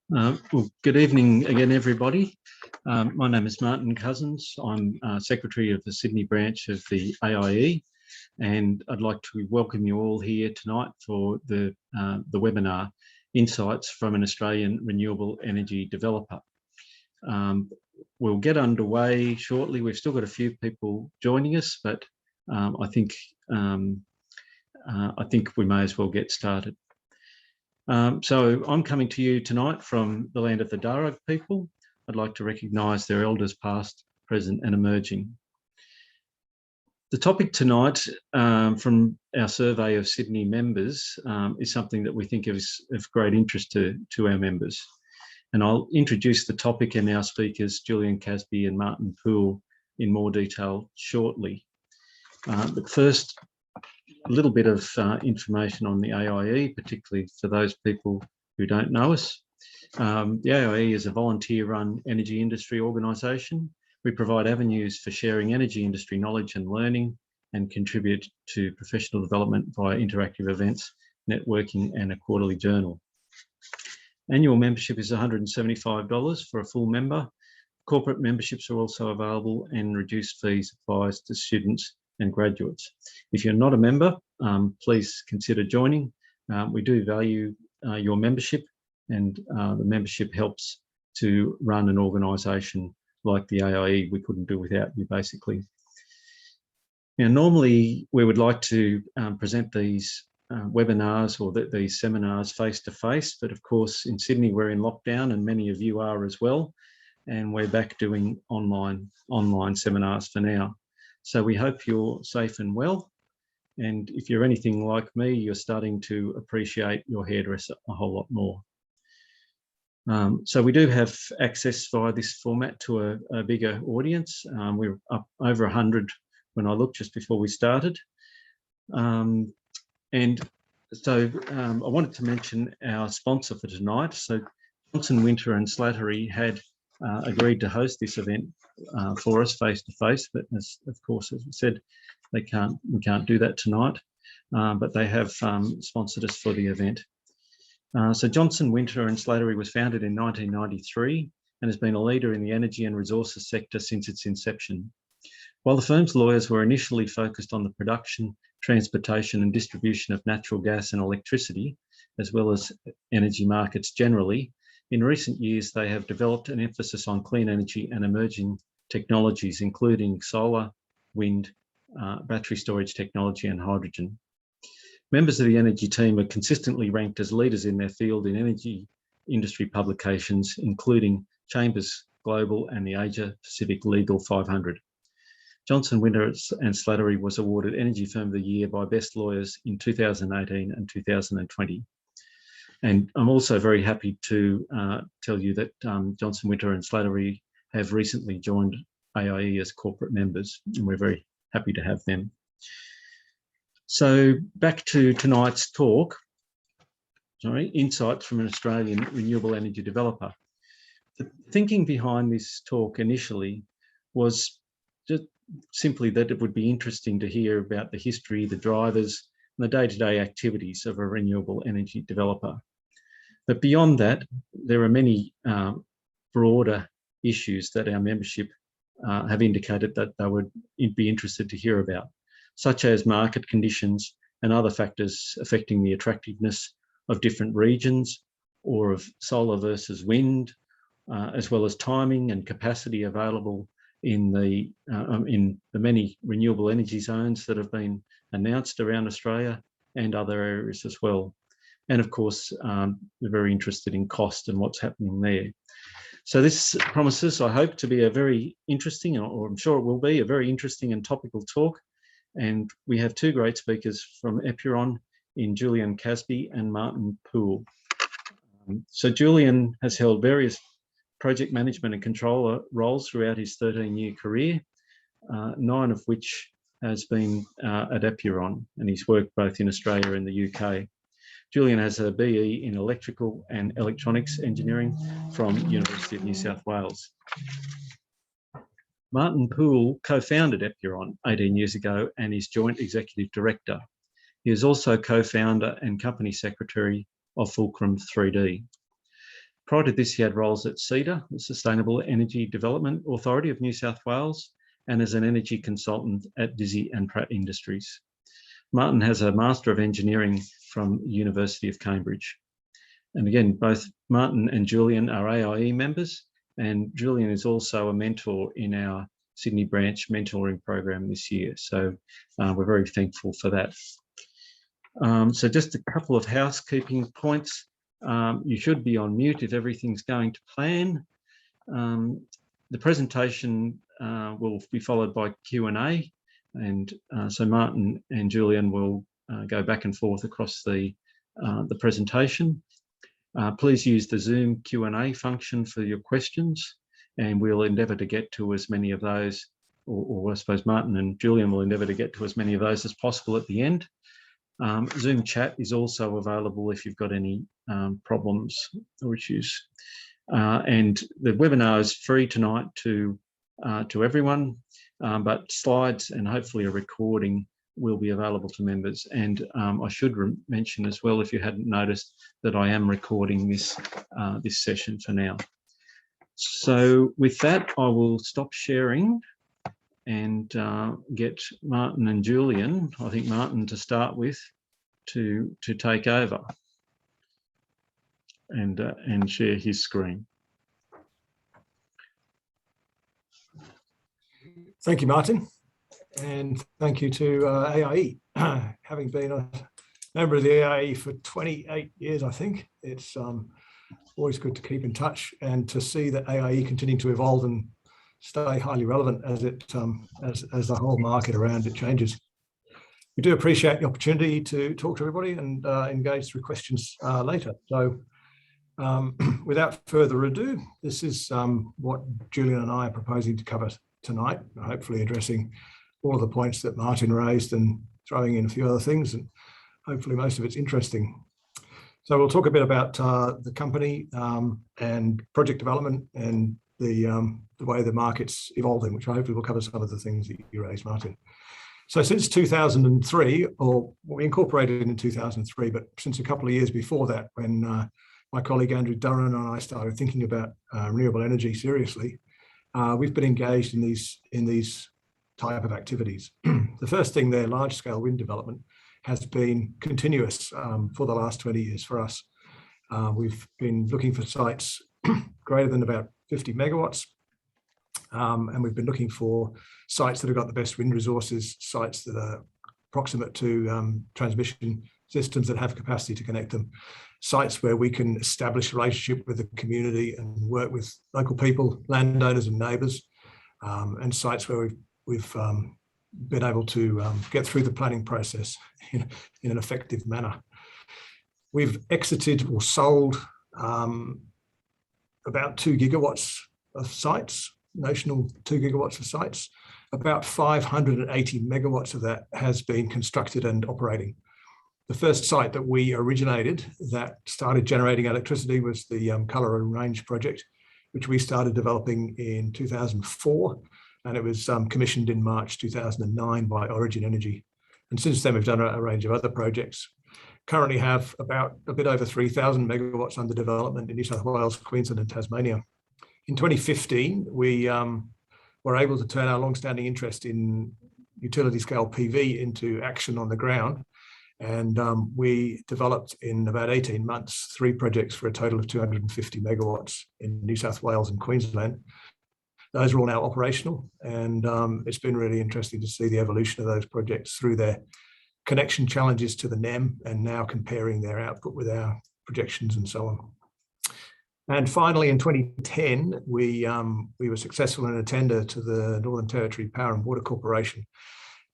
Well, good evening again, everybody. My name is Martin Cousins. I'm Secretary of the Sydney branch of the AIE, and I'd like to welcome you all here tonight for the webinar, Insights from an Australian Renewable Energy Developer. We'll get underway shortly. We've still got a few people joining us, but I think we may as well get started. So I'm coming to you tonight from the land of the Darug people. I'd like to recognise their elders past, present and emerging. The topic tonight from our survey of Sydney members is something that we think is of great interest to our members. And I'll introduce the topic and our speakers, Julian, Kasby and Martin Poole, in more detail shortly. But first, a little bit of information on the AIE, particularly for those people who don't know us. The AIE is a volunteer-run energy industry organisation. We provide avenues for sharing energy industry knowledge and learning and contribute to professional development via interactive events, networking and a quarterly journal. Annual membership is $175 for a full member. Corporate memberships are also available and reduced fees applies to students and graduates. If you're not a member, please consider joining. We do value your membership, and the membership helps to run an organisation like the AIE. We couldn't do without you, basically. Now, normally we would like to present these webinars or these seminars face-to-face, but of course in Sydney we're in lockdown and many of you are as well, and we're back doing online seminars for now. So we hope you're safe and well. And if you're anything like me, you're starting to appreciate your hairdresser a whole lot more. So we do have access via this format to a bigger audience. We're up over 100 when I looked just before we started. And so I wanted to mention our sponsor for tonight. So Johnson Winter and Slattery had agreed to host this event for us face-to-face, but of course, as we said, we can't do that tonight, but they have sponsored us for the event. So Johnson Winter and Slattery was founded in 1993 and has been a leader in the energy and resources sector since its inception. While the firm's lawyers were initially focused on the production, transportation and distribution of natural gas and electricity, as well as energy markets generally, in recent years, they have developed an emphasis on clean energy and emerging technologies, including solar, wind, battery storage technology and hydrogen. Members of the energy team are consistently ranked as leaders in their field in energy industry publications, including Chambers Global and the Asia Pacific Legal 500. Johnson Winter and Slattery was awarded Energy Firm of the Year by Best Lawyers in 2018 and 2020. And I'm also very happy to tell you that Johnson Winter and Slattery have recently joined AIE as corporate members, and we're very happy to have them. So back to tonight's talk, Insights from an Australian Renewable Energy Developer. The thinking behind this talk initially was just simply that it would be interesting to hear about the history, the drivers, and the day-to-day activities of a renewable energy developer. But beyond that, there are many broader issues that our membership have indicated that they would be interested to hear about, such as market conditions and other factors affecting the attractiveness of different regions or of solar versus wind, as well as timing and capacity available in the many renewable energy zones that have been announced around Australia and other areas as well. And of course, we're very interested in cost and what's happening there. So this promises, I hope, to be a very interesting, or I'm sure it will be, a very interesting and topical talk. And we have two great speakers from Epuron in Julian Kasby and Martin Poole. So Julian has held various project management and controller roles throughout his 13-year career, 9 of which has been at Epuron, and he's worked both in Australia and the UK. Julian has a BE in Electrical and Electronics Engineering from University of New South Wales. Martin Poole co-founded Epuron 18 years ago and is Joint Executive Director. He is also co-founder and Company Secretary of Fulcrum 3D. Prior to this, he had roles at CEDA, the Sustainable Energy Development Authority of New South Wales, and as an energy consultant at Dizzy and Pratt Industries. Martin has a Master of Engineering from the University of Cambridge. And again, both Martin and Julian are AIE members, and Julian is also a mentor in our Sydney branch mentoring program this year. So we're very thankful for that. So just a couple of housekeeping points. You should be on mute if everything's going to plan. The presentation will be followed by Q&A, and so Martin and Julian will go back and forth across the presentation. Please use the Zoom Q&A function for your questions, and we'll endeavour to get to as many of those, or I suppose Martin and Julian will endeavour to get to as many of those as possible at the end. Zoom chat is also available if you've got any problems or issues. And the webinar is free tonight to everyone, but slides and hopefully a recording will be available to members. And I should mention as well, if you hadn't noticed, that I am recording this session for now. So with that, I will stop sharing and get Martin and Julian, I think Martin to start with, to take over and share his screen. Thank you, Martin, and thank you to AIE. Having been a member of the AIE for 28 years, I think, it's always good to keep in touch and to see that AIE continuing to evolve and stay highly relevant as it as the whole market around it changes. We do appreciate the opportunity to talk to everybody and engage through questions later. So without further ado, this is what Julian and I are proposing to cover tonight, hopefully addressing all of the points that Martin raised and throwing in a few other things, and hopefully most of it's interesting. So we'll talk a bit about the company and project development and the way the market's evolving, which hopefully will cover some of the things that you raised, Martin. So since 2003, or we incorporated in 2003, but since a couple of years before that, when my colleague Andrew Durran and I started thinking about renewable energy seriously, we've been engaged in these type of activities. The first thing there, large-scale wind development, has been continuous for the last 20 years for us. We've been looking for sites greater than about 50 megawatts, and we've been looking for sites that have got the best wind resources, sites that are proximate to transmission systems that have capacity to connect them, sites where we can establish a relationship with the community and work with local people, landowners and neighbours, and sites where we've been able to get through the planning process in an effective manner. We've exited or sold about 2 gigawatts of sites, notional 2 gigawatts of sites. About 580 megawatts of that has been constructed and operating. The first site that we originated that started generating electricity was the Colour and Range project, which we started developing in 2004, and it was commissioned in March 2009 by Origin Energy. And since then, we've done a range of other projects. Currently have about a bit over 3,000 megawatts under development in New South Wales, Queensland and Tasmania. In 2015, we were able to turn our long-standing interest in utility scale PV into action on the ground. And we developed in about 18 months 3 projects for a total of 250 megawatts in New South Wales and Queensland. Those are all now operational, and it's been really interesting to see the evolution of those projects through their connection challenges to the NEM and now comparing their output with our projections and so on. And finally, in 2010, we were successful in a tender to the Northern Territory Power and Water Corporation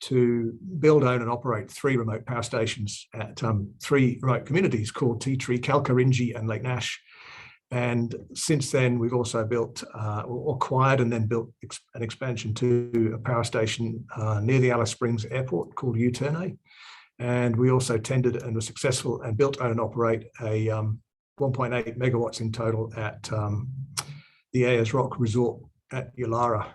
to build, own and operate 3 remote power stations at 3 remote communities called Tea Tree, Kalkarinji and Lake Nash. And since then, we've also built, or acquired and then built an expansion to a power station near the Alice Springs Airport called Uterne. And we also tendered and were successful and built, own and operate a 1.8 megawatts in total at the Ayers Rock Resort at Yulara.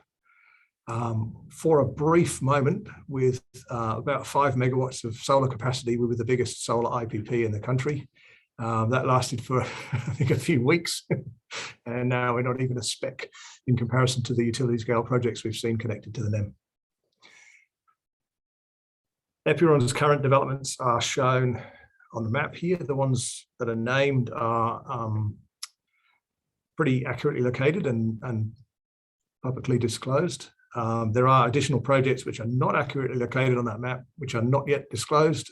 For a brief moment, with about 5 megawatts of solar capacity, we were the biggest solar IPP in the country. That lasted for, I think, a few weeks. And now we're not even a speck in comparison to the utility scale projects we've seen connected to the NEM. Epuron's current developments are shown on the map here. The ones that are named are pretty accurately located and publicly disclosed. There are additional projects which are not accurately located on that map, which are not yet disclosed.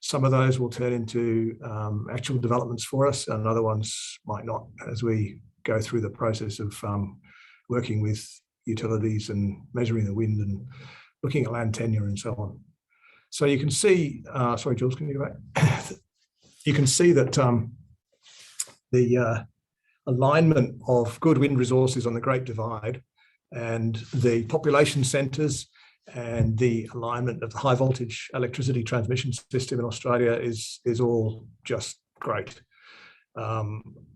Some of those will turn into actual developments for us, and other ones might not, as we go through the process of working with utilities and measuring the wind and looking at land tenure and so on. So you can see, sorry, Jules, can you go back? You can see that the alignment of good wind resources on the Great Divide and the population centres and the alignment of the high voltage electricity transmission system in Australia is all just great.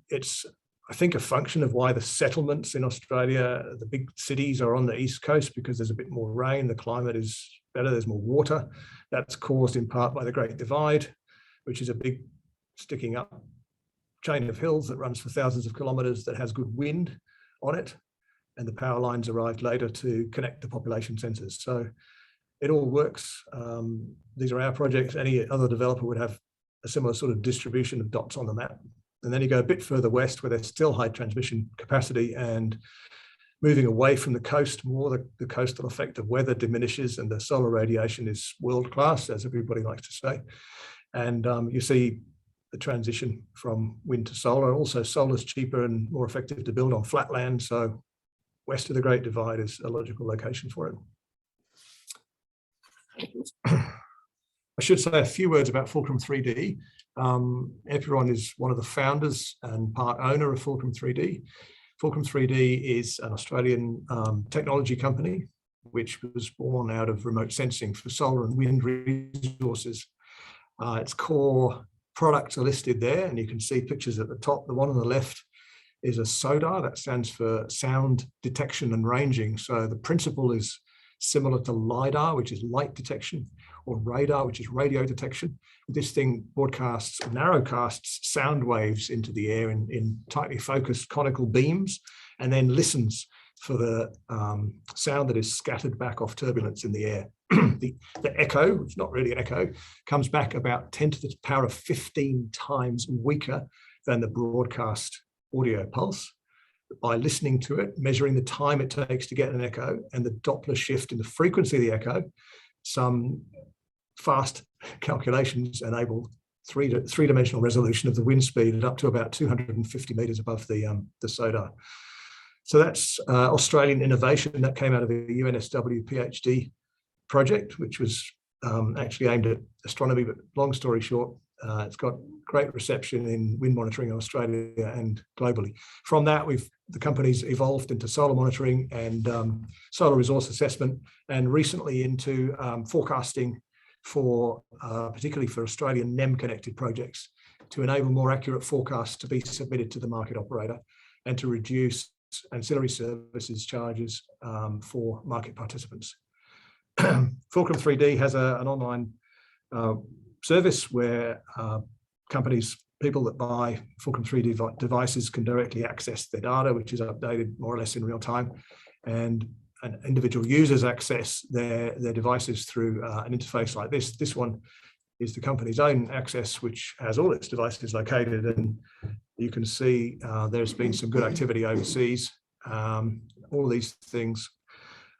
It's, I think, a function of why the settlements in Australia, the big cities, are on the east coast, because there's a bit more rain, the climate is better, there's more water. That's caused in part by the Great Divide, which is a big sticking up chain of hills that runs for thousands of kilometres that has good wind on it. And the power lines arrived later to connect the population centres. So it all works. These are our projects. Any other developer would have a similar sort of distribution of dots on the map. And then you go a bit further west where there's still high transmission capacity, and moving away from the coast more, the coastal effect of weather diminishes and the solar radiation is world-class, as everybody likes to say. And you see the transition from wind to solar. Also, solar is cheaper and more effective to build on flat land. So west of the Great Divide is a logical location for it. I should say a few words about Fulcrum 3D. Epuron is one of the founders and part owner of Fulcrum 3D. Fulcrum 3D is an Australian technology company which was born out of remote sensing for solar and wind resources. Its core products are listed there, and you can see pictures at the top. The one on the left is a SODAR, that stands for sound detection and ranging. So the principle is similar to LiDAR, which is light detection, or radar, which is radio detection. This thing broadcasts, narrowcasts sound waves into the air in tightly focused conical beams, and then listens for the sound that is scattered back off turbulence in the air. The echo, which is not really an echo, comes back about 10 to the power of 15 times weaker than the broadcast audio pulse. By listening to it, measuring the time it takes to get an echo and the Doppler shift in the frequency of the echo, some fast calculations enable three-dimensional resolution of the wind speed at up to about 250 meters above the SODAR. So that's Australian innovation that came out of a UNSW PhD project, which was actually aimed at astronomy, but long story short, it's got great reception in wind monitoring in Australia and globally. From that, the company's evolved into solar monitoring and solar resource assessment, and recently into forecasting for particularly for Australian NEM connected projects, to enable more accurate forecasts to be submitted to the market operator and to reduce ancillary services charges for market participants. Fulcrum 3D has an online service where people that buy Fulcrum 3D devices can directly access their data, which is updated more or less in real time, and individual users access their devices through an interface like this. This one is the company's own access, which has all its devices located, and you can see there's been some good activity overseas. All of these things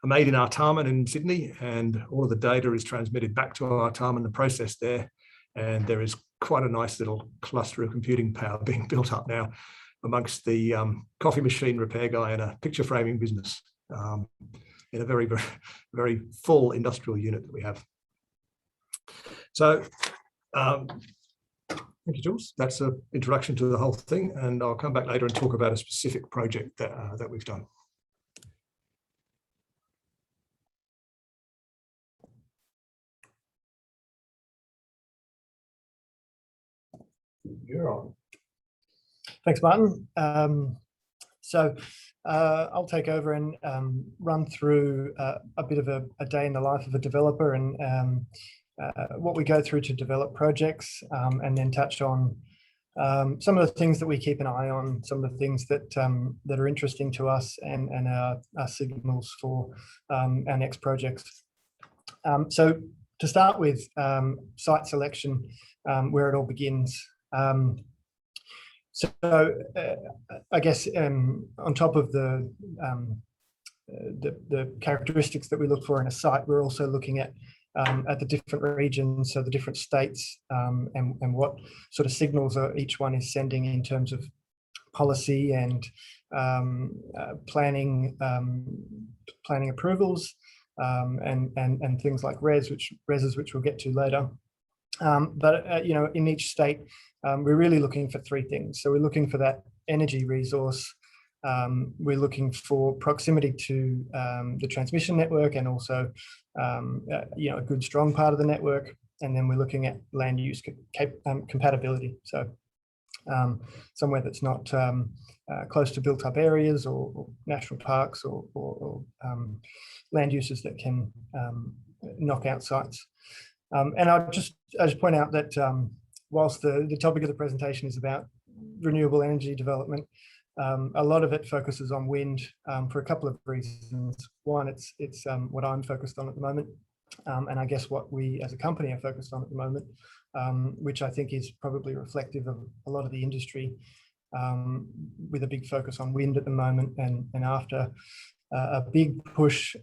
are made in Artarmon in Sydney, and all of the data is transmitted back to Artarmon and processed there. And there is quite a nice little cluster of computing power being built up now amongst the coffee machine repair guy and a picture framing business in a very, very, very full industrial unit that we have. So thank you, Jules. That's an introduction to the whole thing, and I'll come back later and talk about a specific project that we've done. You're on. Thanks, Martin. I'll take over and run through a bit of a day in the life of a developer and what we go through to develop projects, and then touch on Some of the things that we keep an eye on, some of the things that that are interesting to us and our signals for our next projects. So to start with, site selection, where it all begins. I guess on top of the characteristics that we look for in a site, we're also looking at the different regions, so the different states, and what sort of signals each one is sending in terms of policy and planning approvals, and things like reses, which we'll get to later. You know, in each state, we're really looking for three things. So we're looking for that energy resource. We're looking for proximity to the transmission network, and also you know, a good strong part of the network. And then we're looking at land use compatibility. So somewhere that's not close to built up areas or national parks or land uses that can knock out sites. And I'll just point out that whilst the topic of the presentation is about renewable energy development, a lot of it focuses on wind for a couple of reasons. One, it's what I'm focused on at the moment, and I guess what we as a company are focused on at the moment, which I think is probably reflective of a lot of the industry, with a big focus on wind at the moment, and after a big push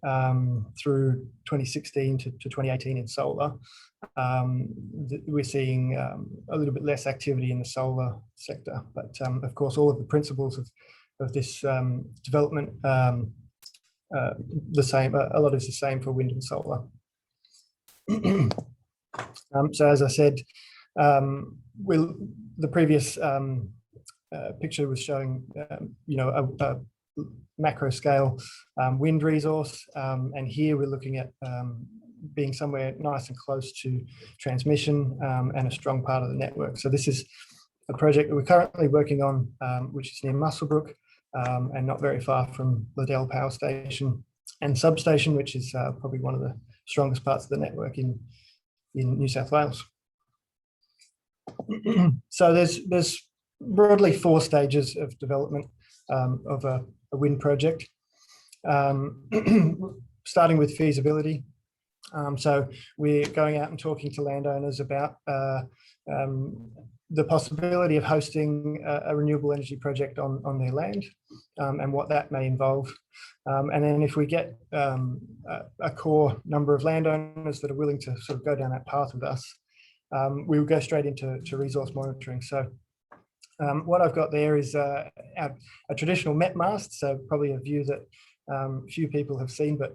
through 2016 to 2018 in solar. We're seeing a little bit less activity in the solar sector, but of course all of the principles of this development, the same. A lot is the same for wind and solar. So as I said, the previous picture was showing you know, a macro scale wind resource, and here we're looking at being somewhere nice and close to transmission, and a strong part of the network. So this is a project that we're currently working on, which is near Muswellbrook, and not very far from Liddell Power Station and substation, which is probably one of the strongest parts of the network in New South Wales. So there's broadly 4 stages of development of a wind project, starting with feasibility. So we're going out and talking to landowners about the possibility of hosting a renewable energy project on their land, and what that may involve. And then if we get a core number of landowners that are willing to sort of go down that path with us, we will go straight into resource monitoring. So what I've got there is a traditional MET mast, so probably a view that few people have seen, but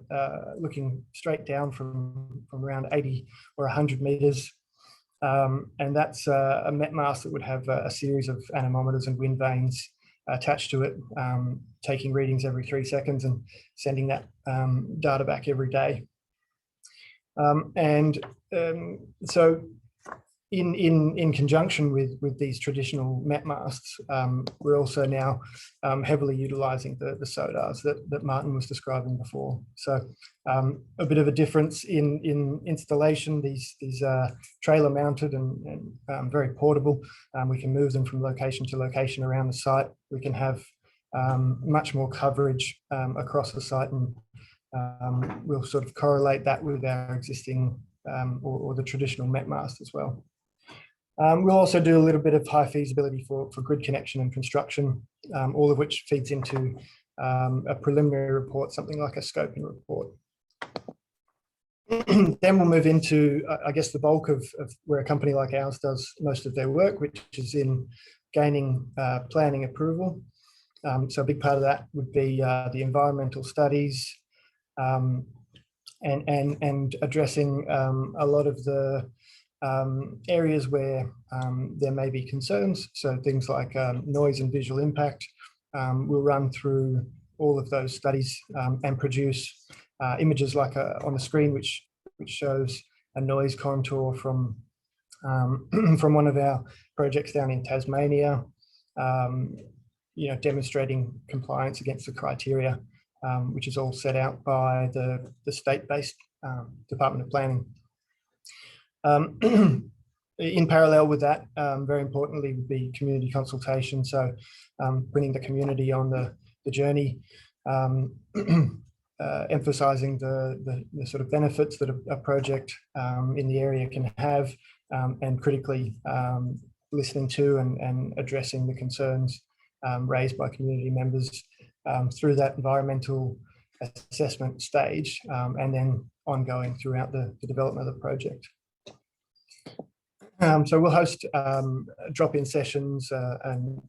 looking straight down from around 80 or 100 meters. And that's a MET mast that would have a series of anemometers and wind vanes attached to it, taking readings every 3 seconds and sending that data back every day. So in conjunction with these traditional MET masts, we're also now heavily utilising the SODARs that Martin was describing before. So a bit of a difference in installation. These trailer mounted and very portable. We can move them from location to location around the site. We can have much more coverage across the site, and we'll sort of correlate that with our existing or the traditional MET mast as well. We'll also do a little bit of high feasibility for grid connection and construction, all of which feeds into a preliminary report, something like a scoping report. Then we'll move into, I guess, the bulk of where a company like ours does most of their work, which is in gaining planning approval. So a big part of that would be the environmental studies, and addressing a lot of the areas where there may be concerns. So things like noise and visual impact. We'll run through all of those studies and produce images like on the screen, which shows a noise contour from one of our projects down in Tasmania, you know, demonstrating compliance against the criteria, which is all set out by the state-based Department of Planning. in parallel with that, very importantly, would be community consultation. So bringing the community on the journey, emphasising the sort of benefits that a project in the area can have, and critically listening to and addressing the concerns raised by community members through that environmental assessment stage, and then ongoing throughout the development of the project. So we'll host drop-in sessions and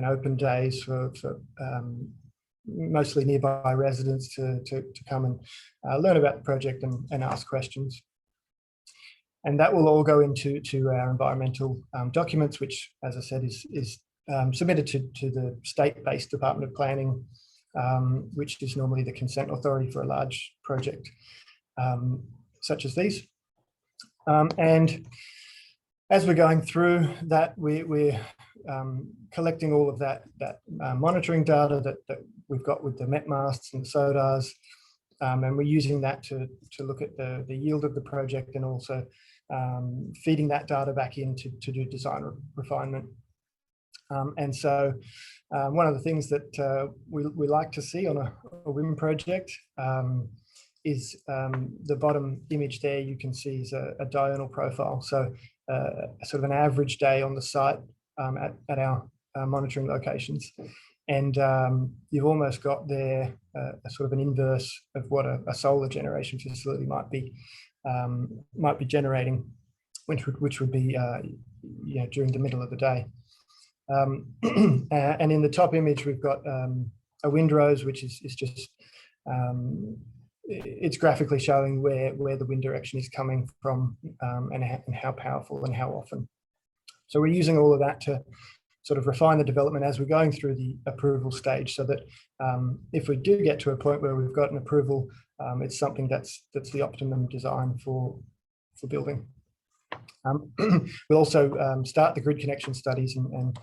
open days for mostly nearby residents to come and learn about the project and ask questions. And that will all go into our environmental documents, which, as I said, is submitted to the state-based Department of Planning, which is normally the consent authority for a large project such as these. And as we're going through that, we're collecting all of that monitoring data that we've got with the met masts and SODARs, and we're using that to look at the yield of the project, and also feeding that data back in to do design refinement. And so one of the things that we like to see on a wind project is the bottom image there. You can see is a diurnal profile. So sort of an average day on the site at our monitoring locations. And you've almost got there a sort of an inverse of what a solar generation facility might be generating, which would be during the middle of the day. And in the top image, we've got a windrose, which is just it's graphically showing where the wind direction is coming from, and how powerful and how often. So we're using all of that to sort of refine the development as we're going through the approval stage, so that if we do get to a point where we've got an approval, it's something that's the optimum design for building. We'll also start the grid connection studies, and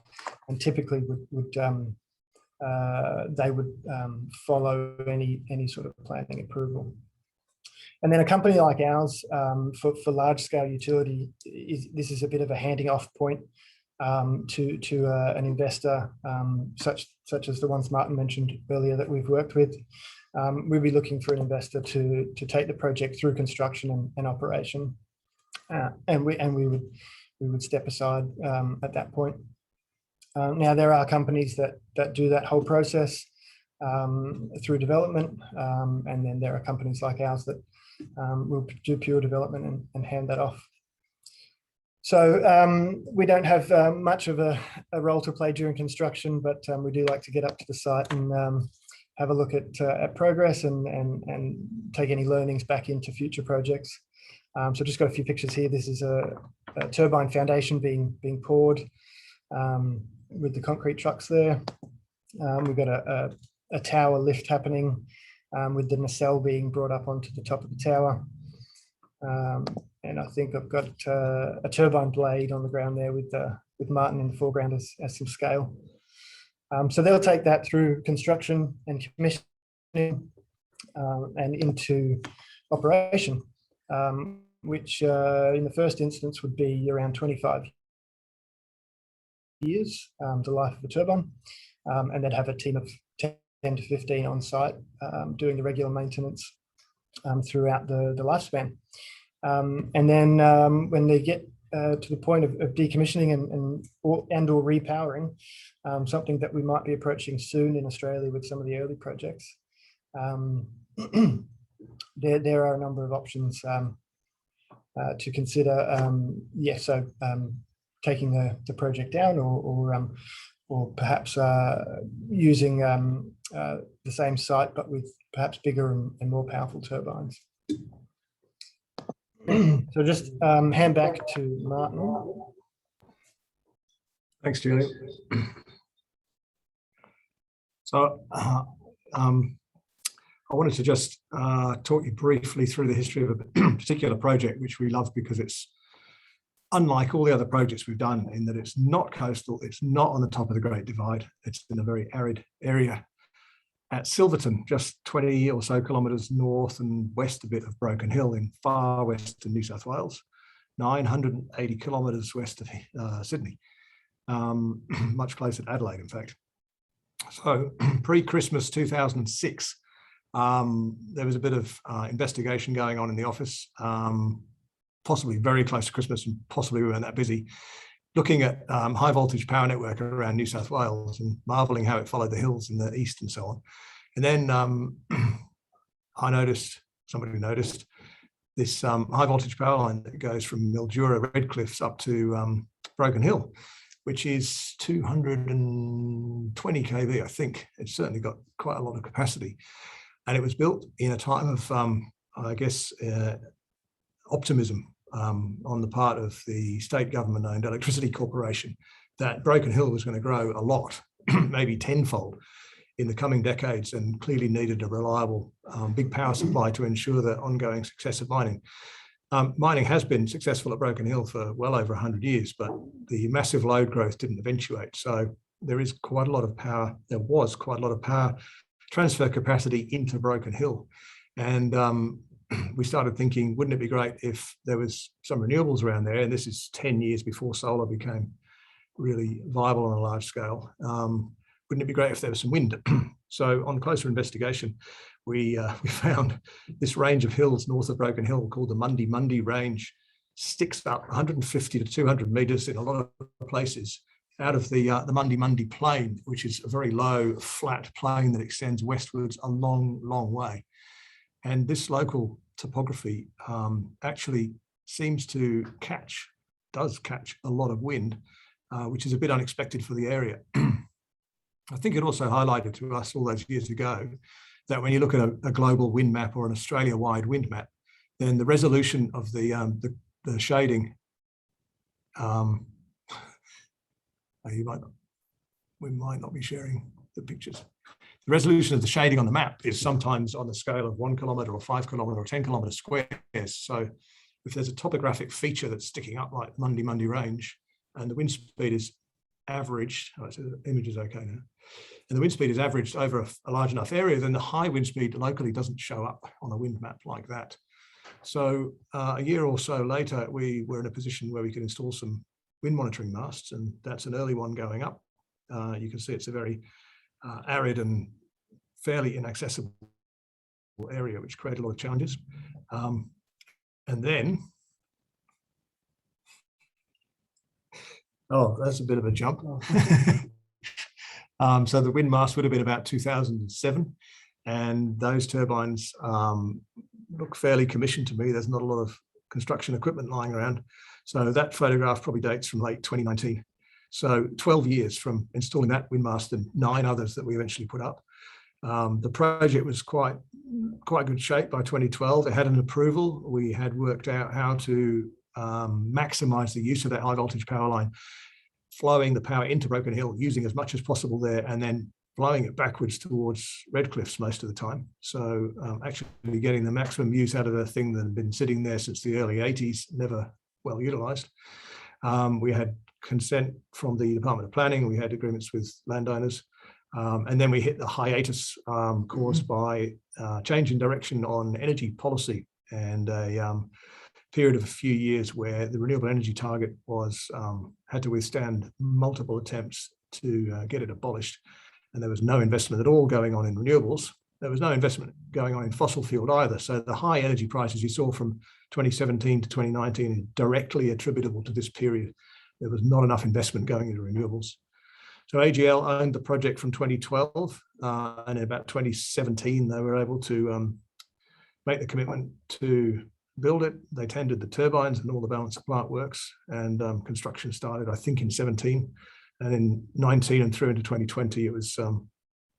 typically they would follow any sort of planning approval. And then a company like ours, for large scale utility, this is a bit of a handing off point to an investor such as the ones Martin mentioned earlier that we've worked with. We'll be looking for an investor to take the project through construction and operation, and we would step aside at that point. Now there are companies that do that whole process through development, and then there are companies like ours that will do pure development and hand that off. So we don't have much of a role to play during construction, but we do like to get up to the site and have a look at progress and take any learnings back into future projects. So just got a few pictures here. This is a turbine foundation being poured with the concrete trucks there. We've got a tower lift happening with the nacelle being brought up onto the top of the tower. And I think I've got a turbine blade on the ground there with Martin in the foreground as some scale. So they'll take that through construction and commissioning and into operation, which in the first instance would be around 25 years, the life of a turbine, and then have a team of 10 to 15 on site doing the regular maintenance throughout the lifespan. And then when they get to the point of decommissioning and or repowering, something that we might be approaching soon in Australia with some of the early projects, there are a number of options to consider. So taking the project down, or perhaps using the same site but with perhaps bigger and more powerful turbines. So just hand back to Martin. Thanks, Julian. So I wanted to just talk you briefly through the history of a particular project, which we love because it's unlike all the other projects we've done in that it's not coastal, it's not on the top of the Great Divide, it's in a very arid area at Silverton, just 20 or so kilometres north and west a bit of Broken Hill in far western New South Wales. 980 kilometres west of Sydney, much closer to Adelaide, in fact. So pre-Christmas 2006, there was a bit of investigation going on in the office, possibly very close to Christmas, and possibly we weren't that busy, looking at high voltage power network around New South Wales and marvelling how it followed the hills in the east and so on. And then somebody noticed this high voltage power line that goes from Mildura Redcliffs up to Broken Hill, which is 220 kV, I think. It's certainly got quite a lot of capacity. And it was built in a time of, I guess, optimism on the part of the state government-owned Electricity Corporation that Broken Hill was going to grow a lot, maybe tenfold in the coming decades, and clearly needed a reliable big power supply to ensure the ongoing success of mining. Mining has been successful at Broken Hill for well over 100 years, but the massive load growth didn't eventuate. So there is quite a lot of power. There was quite a lot of power transfer capacity into Broken Hill. And we started thinking, wouldn't it be great if there was some renewables around there? And this is 10 years before solar became really viable on a large scale. Wouldn't it be great if there was some wind? So on closer investigation, we found this range of hills north of Broken Hill called the Mundi Range, sticks up 150 to 200 meters in a lot of places out of the Mundi Plain, which is a very low, flat plain that extends westwards a long, long way. And this local topography actually seems to does catch a lot of wind, which is a bit unexpected for the area. I think it also highlighted to us all those years ago that when you look at a global wind map or an Australia-wide wind map, then the resolution of the shading, we might not be sharing the pictures. The resolution of the shading on the map is sometimes on the scale of 1 kilometre or 5 kilometre or 10 kilometre squares. So if there's a topographic feature that's sticking up like Mundi Range, and the wind speed is averaged, so the image is okay now, and the wind speed is averaged over a large enough area, then the high wind speed locally doesn't show up on a wind map like that. So a year or so later, we were in a position where we could install some wind monitoring masts, and that's an early one going up. You can see it's a very arid and fairly inaccessible area, which created a lot of challenges. And then, oh, that's a bit of a jump. So the wind mast would have been about 2007, and those turbines look fairly commissioned to me. There's not a lot of construction equipment lying around. So that photograph probably dates from late 2019. So 12 years from installing that wind mast and 9 others that we eventually put up. The project was quite good shape by 2012. It had an approval. We had worked out how to maximize the use of that high voltage power line, flowing the power into Broken Hill, using as much as possible there, and then blowing it backwards towards Redcliffs most of the time. So actually getting the maximum use out of a thing that had been sitting there since the early 80s, never well utilized. We had consent from the Department of Planning. We had agreements with landowners. And then we hit the hiatus caused by change in direction on energy policy and a period of a few years where the renewable energy target was had to withstand multiple attempts to get it abolished. And there was no investment at all going on in renewables. There was no investment going on in fossil fuel either. So the high energy prices you saw from 2017 to 2019 is directly attributable to this period. There was not enough investment going into renewables. So AGL owned the project from 2012, and in about 2017, they were able to make the commitment to build it. They tendered the turbines and all the balance of plant works, and construction started, I think, in 17. And in 19 and through into 2020, it was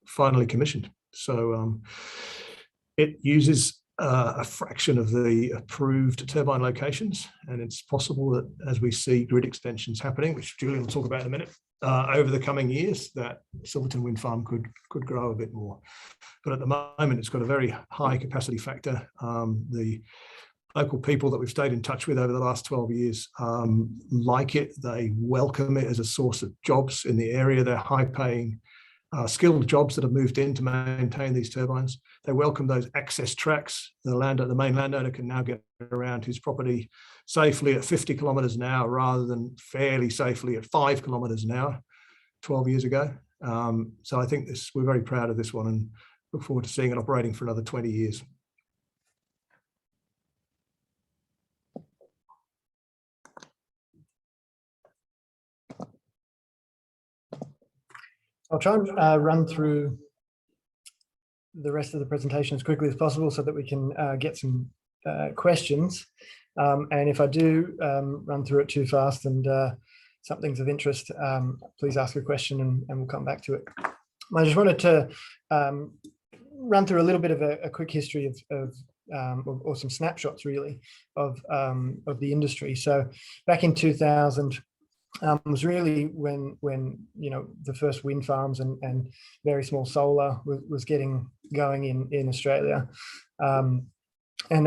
finally commissioned. So it uses a fraction of the approved turbine locations, and it's possible that as we see grid extensions happening, which Julian will talk about in a minute, over the coming years, that Silverton Wind Farm could grow a bit more. But at the moment, it's got a very high capacity factor. The local people that we've stayed in touch with over the last 12 years like it. They welcome it as a source of jobs in the area. They're high-paying skilled jobs that have moved in to maintain these turbines. They welcome those access tracks. The main landowner can now get around his property safely at 50 kilometres an hour rather than fairly safely at 5 kilometres an hour 12 years ago. So I think we're very proud of this one and look forward to seeing it operating for another 20 years. I'll try and run through the rest of the presentation as quickly as possible so that we can get some questions. And if I do run through it too fast and something's of interest, please ask a question and we'll come back to it. I just wanted to run through a little bit of a quick history or some snapshots really of the industry. So back in 2000, was really when the first wind farms and very small solar was getting going in Australia, and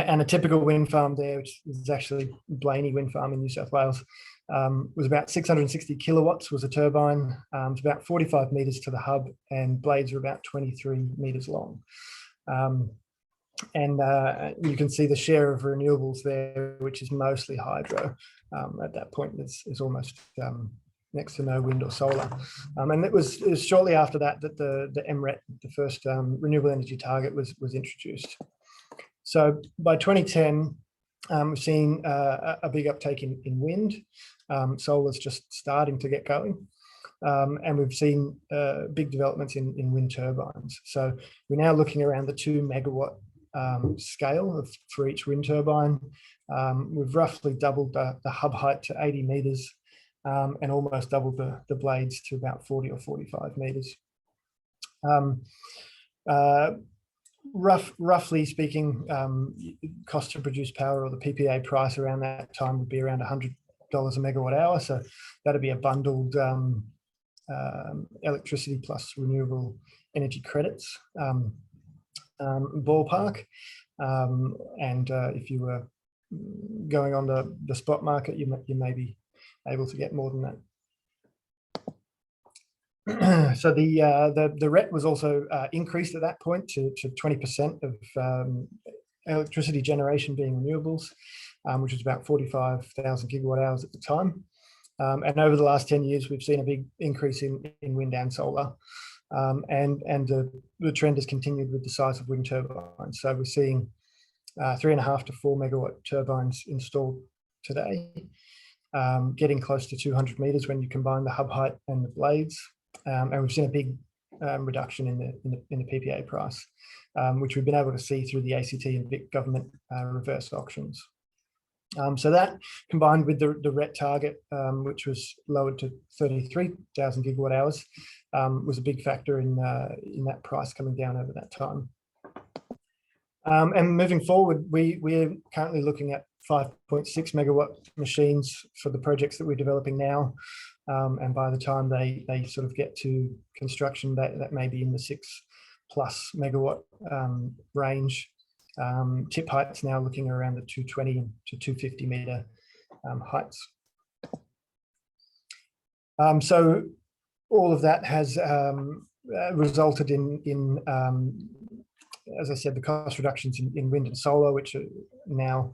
a typical wind farm there, which is actually Blaney Wind Farm in New South Wales, was about 660 kilowatts was a turbine. It's about 45 meters to the hub, and blades were about 23 meters long. And you can see the share of renewables there, which is mostly hydro. At that point, there's almost next to no wind or solar. And it was shortly after that the MRET, the first renewable energy target, was introduced. So by 2010, we've seen a big uptake in wind. Solar's just starting to get going. And we've seen big developments in wind turbines. So we're now looking around the 2 megawatt scale for each wind turbine. We've roughly doubled the hub height to 80 meters and almost doubled the blades to about 40 or 45 meters. Roughly speaking, cost to produce power, or the PPA price around that time, would be around $100 a megawatt hour. So that'd be a bundled electricity plus renewable energy credits ballpark. And if you were going on the spot market, you may be able to get more than that. So the RET was also increased at that point to 20% of electricity generation being renewables, which was about 45,000 gigawatt hours at the time. And over the last 10 years, we've seen a big increase in wind and solar. And the trend has continued with the size of wind turbines. So we're seeing 3.5 to 4 megawatt turbines installed today, getting close to 200 meters when you combine the hub height and the blades. And we've seen a big reduction in the PPA price, which we've been able to see through the ACT and Vic government reverse auctions. So that, combined with the RET target, which was lowered to 33,000 gigawatt hours, was a big factor in that price coming down over that time. And moving forward, we're currently looking at 5.6 megawatt machines for the projects that we're developing now. And by the time they sort of get to construction, that may be in the 6+ megawatt range. Tip heights now looking around the 220 to 250 meter heights. So all of that has resulted in as I said, the cost reductions in wind and solar, which are now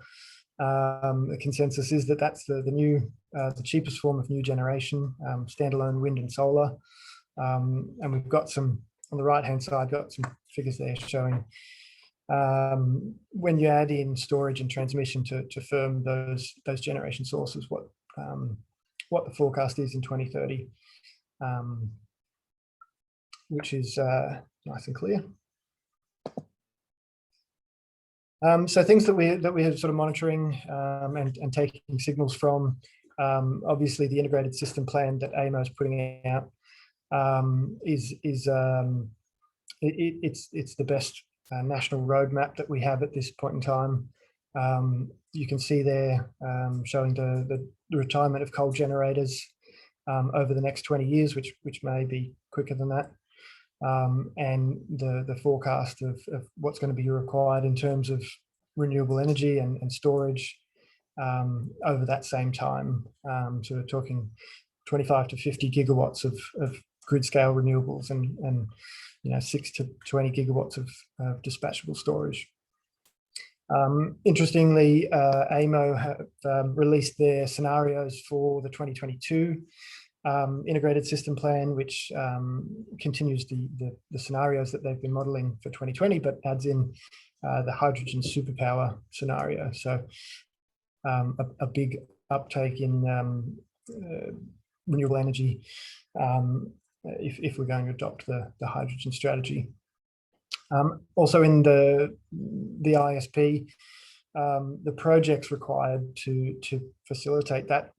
the consensus is that that's the new, the cheapest form of new generation, standalone wind and solar. And we've got some, on the right-hand side, got some figures there showing when you add in storage and transmission to firm those generation sources, what the forecast is in 2030, which is nice and clear. So things that we're sort of monitoring and taking signals from, obviously the integrated system plan that AEMO is putting out it's the best national roadmap that we have at this point in time. You can see there showing the retirement of coal generators over the next 20 years, which may be quicker than that. And the forecast of what's going to be required in terms of renewable energy and storage over that same time. So we're talking 25 to 50 gigawatts of grid scale renewables and 6 to 20 gigawatts of dispatchable storage. Interestingly, AEMO have released their scenarios for the 2022 integrated system plan, which continues the scenarios that they've been modelling for 2020, but adds in the hydrogen superpower scenario. So a big uptake in renewable energy if we're going to adopt the hydrogen strategy. Also in the ISP, the projects required to facilitate that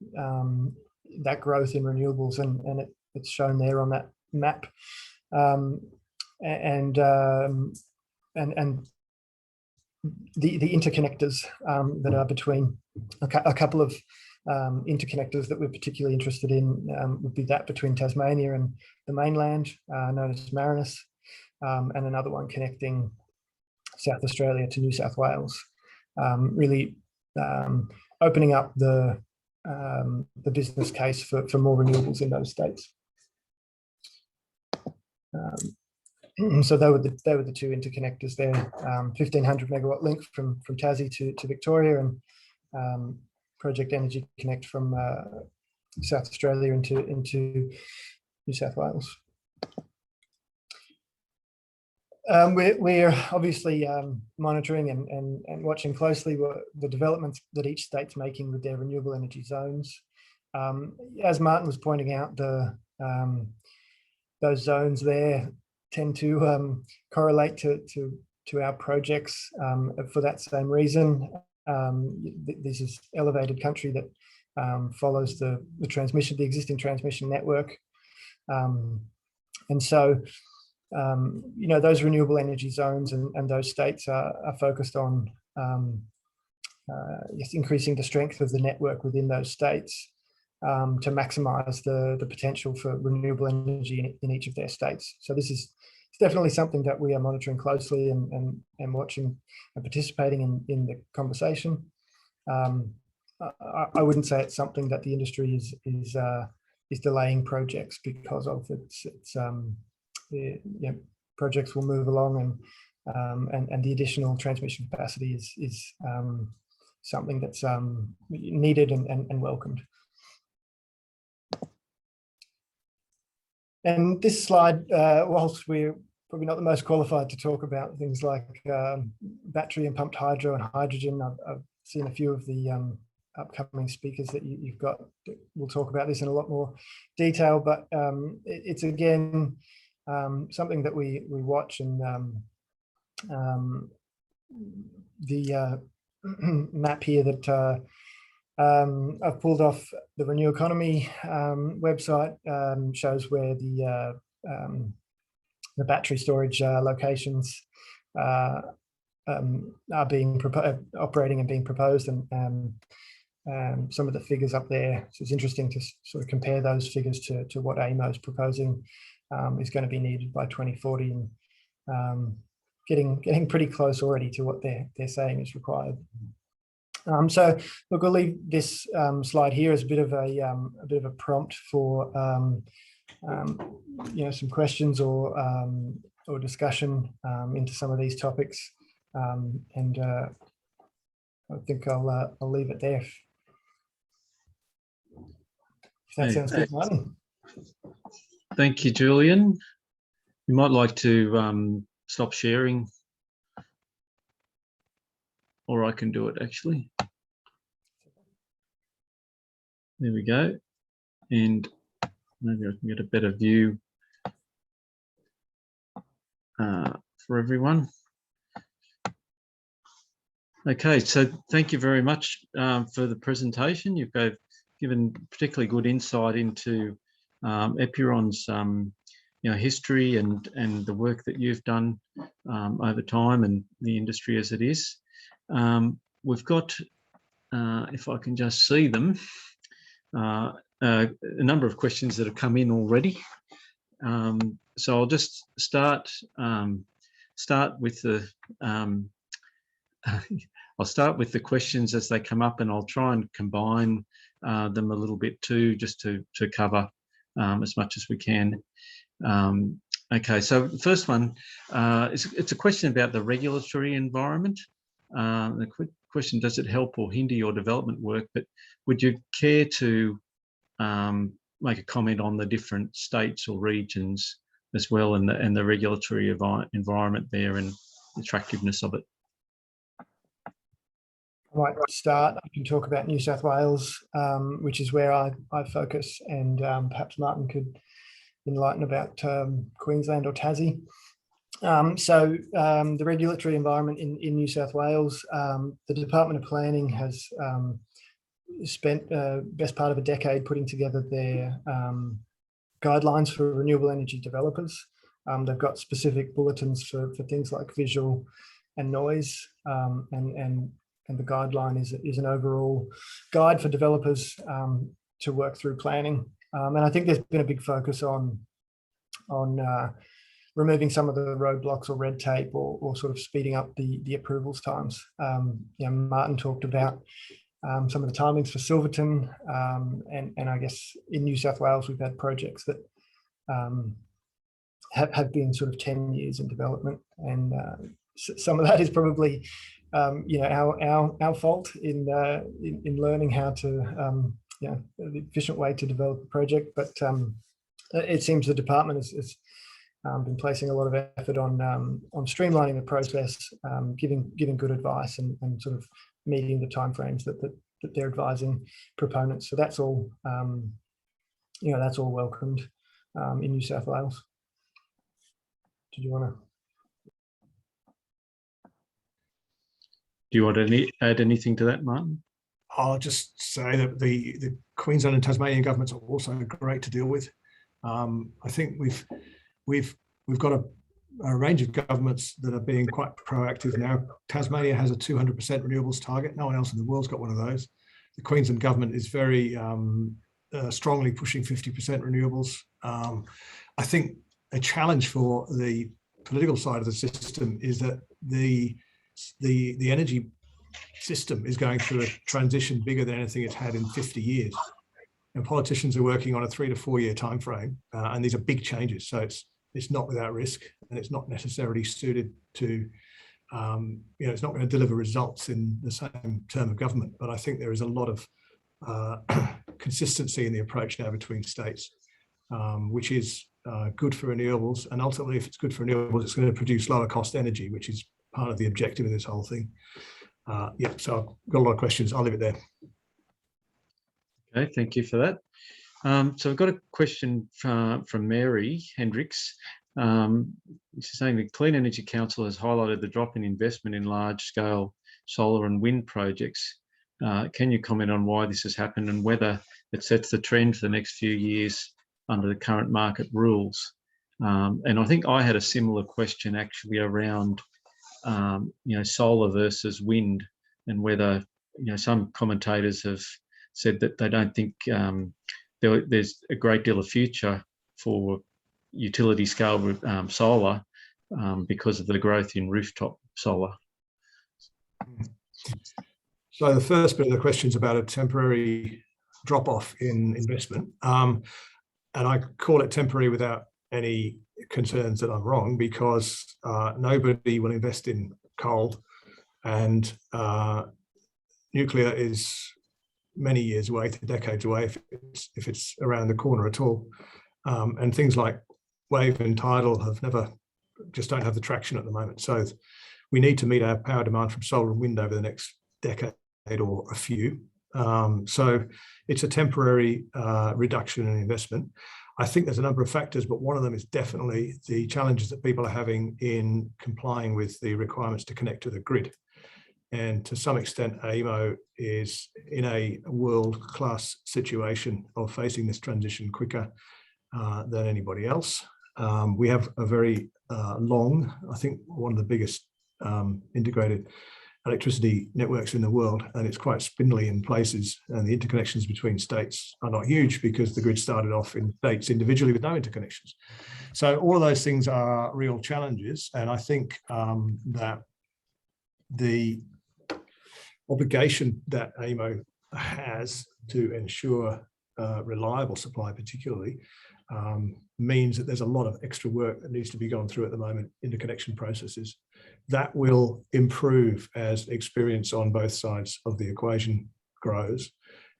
that growth in renewables, and it's shown there on that map, and the interconnectors that are between a couple of interconnectors that we're particularly interested in would be that between Tasmania and the mainland, known as Marinus, and another one connecting South Australia to New South Wales, really opening up the business case for more renewables in those states. So they were the two interconnectors there. 1500 megawatt link from Tassie to Victoria, and Project Energy Connect from South Australia into New South Wales. We're obviously monitoring and watching closely the developments that each state's making with their renewable energy zones. As Martin was pointing out, those zones there tend to correlate to our projects for that same reason. This is elevated country that follows the existing transmission network, and so those renewable energy zones and those states are focused on increasing the strength of the network within those states to maximise the potential for renewable energy in each of their states. So this is definitely something that we are monitoring closely and watching and participating in the conversation. I wouldn't say it's something that the industry is delaying projects because of. Projects will move along, and the additional transmission capacity is something that's needed and welcomed. And this slide, whilst we're probably not the most qualified to talk about things like battery and pumped hydro and hydrogen, I've seen a few of the upcoming speakers that you've got. We'll talk about this in a lot more detail, but it's again something that we watch, and the map here that I've pulled off the Renew Economy website shows where the battery storage locations are being operating and being proposed, and some of the figures up there. So it's interesting to sort of compare those figures to what AEMO is proposing is going to be needed by 2040, and getting pretty close already to what they're saying is required. So look, we'll leave this slide here as a bit of a prompt for some questions or discussion into some of these topics, and I think I'll leave it there. If that sounds good, Martin. Thank you, Julian. You might like to stop sharing, or I can do it actually. There we go. And maybe I can get a better view for everyone. Okay, so thank you very much for the presentation. You've given particularly good insight into Epuron's history and the work that you've done over time, and the industry as it is. We've got, if I can just see them, a number of questions that have come in already. So I'll just start with the I'll start with the questions as they come up, and I'll try and combine them a little bit too, just to cover as much as we can. Okay, so the first one, it's a question about the regulatory environment. The quick question, does it help or hinder your development work? But would you care to make a comment on the different states or regions as well, and the regulatory environment there and the attractiveness of it? I might start. I can talk about New South Wales, which is where I focus, and perhaps Martin could enlighten about Queensland or Tassie. The regulatory environment in New South Wales, the Department of Planning has spent the best part of a decade putting together their guidelines for renewable energy developers. They've got specific bulletins for things like visual and noise, and the guideline is an overall guide for developers to work through planning. And I think there's been a big focus on removing some of the roadblocks or red tape, or sort of speeding up the approvals times. Martin talked about some of the timings for Silverton, and I guess in New South Wales we've had projects that have been sort of 10 years in development, and some of that is probably our fault in learning how to the efficient way to develop a project. But it seems the department has been placing a lot of effort on streamlining the process, giving good advice, and sort of meeting the timeframes that they're advising proponents. So that's all that's all welcomed in New South Wales. Did you want to? Do you want to add anything to that, Martin? I'll just say that the Queensland and Tasmanian governments are also great to deal with. I think we've got a range of governments that are being quite proactive now. Tasmania has a 200% renewables target. No one else in the world's got one of those. The Queensland government is very strongly pushing 50% renewables. I think a challenge for the political side of the system is that the energy system is going through a transition bigger than anything it's had in 50 years. And politicians are working on a 3 to 4 year time frame, and these are big changes. So it's not without risk, and it's not necessarily suited to, it's not going to deliver results in the same term of government. But I think there is a lot of consistency in the approach now between states, which is good for renewables. And ultimately, if it's good for renewables, it's going to produce lower cost energy, which is part of the objective of this whole thing. So I've got a lot of questions. I'll leave it there. Okay, thank you for that. So I've got a question from Mary Hendricks. She's saying the Clean Energy Council has highlighted the drop in investment in large-scale solar and wind projects. Can you comment on why this has happened and whether it sets the trend for the next few years under the current market rules? And I think I had a similar question actually around solar versus wind, and whether some commentators have said that they don't think there's a great deal of future for utility scale solar because of the growth in rooftop solar. So the first bit of the question is about a temporary drop off in investment, and I call it temporary without any concerns that I'm wrong, because nobody will invest in coal, and nuclear is many years away, decades away, if it's around the corner at all. And things like wave and tidal just don't have the traction at the moment. So we need to meet our power demand from solar and wind over the next decade or a few. So it's a temporary reduction in investment. I think there's a number of factors, but one of them is definitely the challenges that people are having in complying with the requirements to connect to the grid. And to some extent, AEMO is in a world-class situation of facing this transition quicker than anybody else. We have a very long, I think one of the biggest integrated electricity networks in the world, and it's quite spindly in places, and the interconnections between states are not huge because the grid started off in states individually with no interconnections. So all of those things are real challenges, and I think that the obligation that AEMO has to ensure reliable supply particularly, means that there's a lot of extra work that needs to be gone through at the moment, interconnection processes. That will improve as experience on both sides of the equation grows,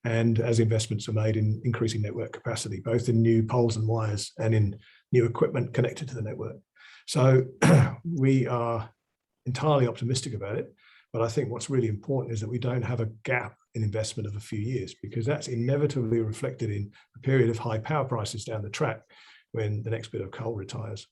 and as investments are made in increasing network capacity, both in new poles and wires and in new equipment connected to the network. So we are entirely optimistic about it, but I think what's really important is that we don't have a gap in investment of a few years, because that's inevitably reflected in a period of high power prices down the track when the next bit of coal retires.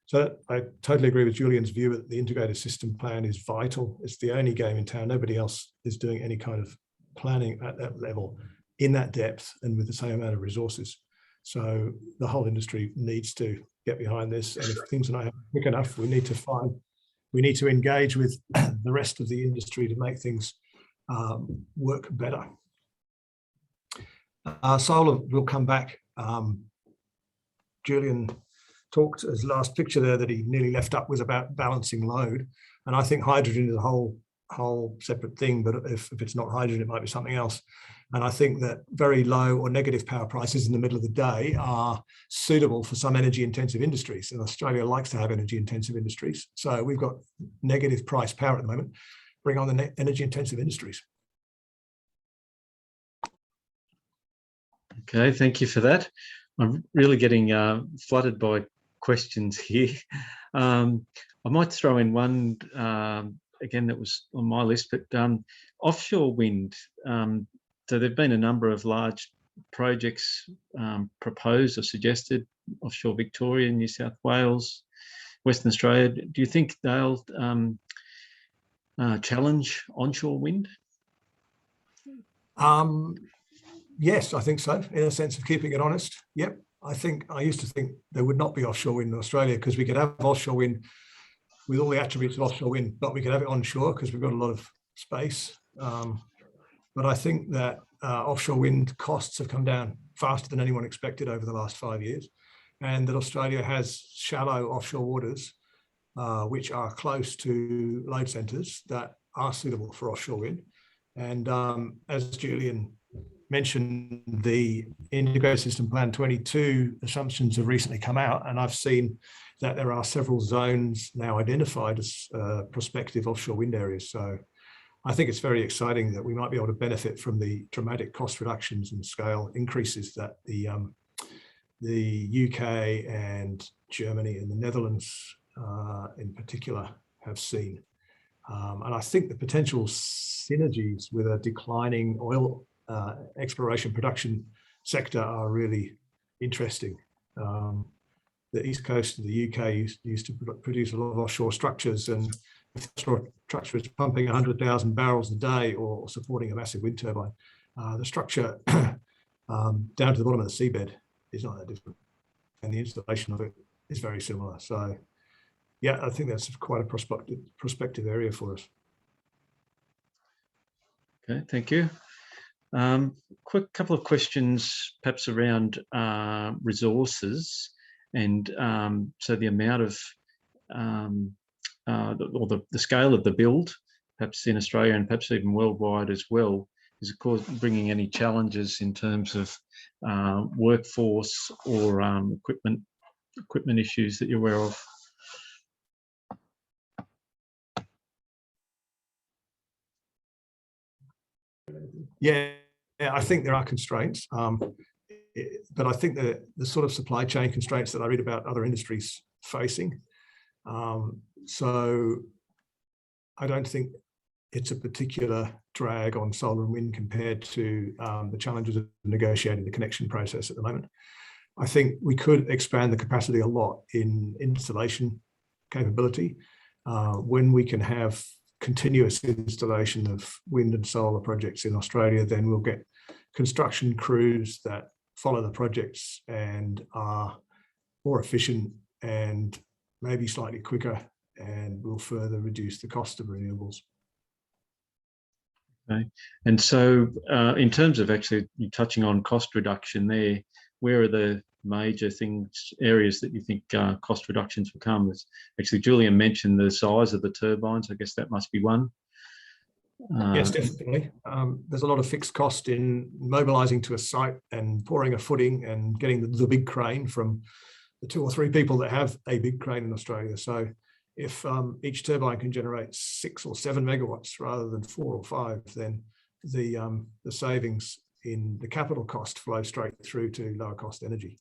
So I totally agree with Julian's view that the integrated system plan is vital. It's the only game in town. Nobody else is doing any kind of planning at that level, in that depth, and with the same amount of resources. So the whole industry needs to get behind this. And if things are not happening quick enough, we need to engage with the rest of the industry to make things work better. Solar will come back. Julian talked, his last picture there that he nearly left up was about balancing load. And I think hydrogen is a whole separate thing, but if it's not hydrogen, it might be something else. And I think that very low or negative power prices in the middle of the day are suitable for some energy intensive industries. And Australia likes to have energy intensive industries. So we've got negative price power at the moment. Bring on the energy intensive industries. Okay, thank you for that. I'm really getting flooded by questions here. I might throw in one, again, that was on my list, but offshore wind. So there've been a number of large projects proposed or suggested, offshore Victoria, New South Wales, Western Australia. Do you think they'll challenge onshore wind? Yes, I think so, in a sense of keeping it honest. Yep. I used to think there would not be offshore wind in Australia, because we could have offshore wind with all the attributes of offshore wind, but we could have it onshore because we've got a lot of space. But I think that offshore wind costs have come down faster than anyone expected over the last 5 years, and that Australia has shallow offshore waters, which are close to load centres that are suitable for offshore wind. And as Julian mentioned, the Integrated System Plan 22 assumptions have recently come out, and I've seen that there are several zones now identified as prospective offshore wind areas. So I think it's very exciting that we might be able to benefit from the dramatic cost reductions and scale increases that the UK and Germany and the Netherlands in particular have seen. And I think the potential synergies with a declining oil exploration production sector are really interesting. The east coast of the UK used to produce a lot of offshore structures, and if the offshore structure is pumping 100,000 barrels a day or supporting a massive wind turbine, the structure down to the bottom of the seabed is not that different, and the installation of it is very similar. So yeah, I think that's quite a prospective area for us. Okay, thank you. Quick couple of questions perhaps around resources, and so the amount of or the scale of the build, perhaps in Australia and perhaps even worldwide as well, is of course bringing any challenges in terms of workforce or equipment issues that you're aware of. Yeah, I think there are constraints, but I think the sort of supply chain constraints that I read about other industries facing. So I don't think it's a particular drag on solar and wind compared to the challenges of negotiating the connection process at the moment. I think we could expand the capacity a lot in installation capability when we can have continuous installation of wind and solar projects in Australia. Then we'll get construction crews that follow the projects and are more efficient and maybe slightly quicker, and will further reduce the cost of renewables. Okay, and so in terms of actually touching on cost reduction there, where are the major areas that you think cost reductions will come? Actually, Julian mentioned the size of the turbines. I guess that must be one. Yes, definitely. There's a lot of fixed cost in mobilizing to a site and pouring a footing and getting the big crane from the 2 or 3 people that have a big crane in Australia. So if each turbine can generate 6 or 7 megawatts rather than 4 or 5, then the savings in the capital cost flow straight through to lower cost energy.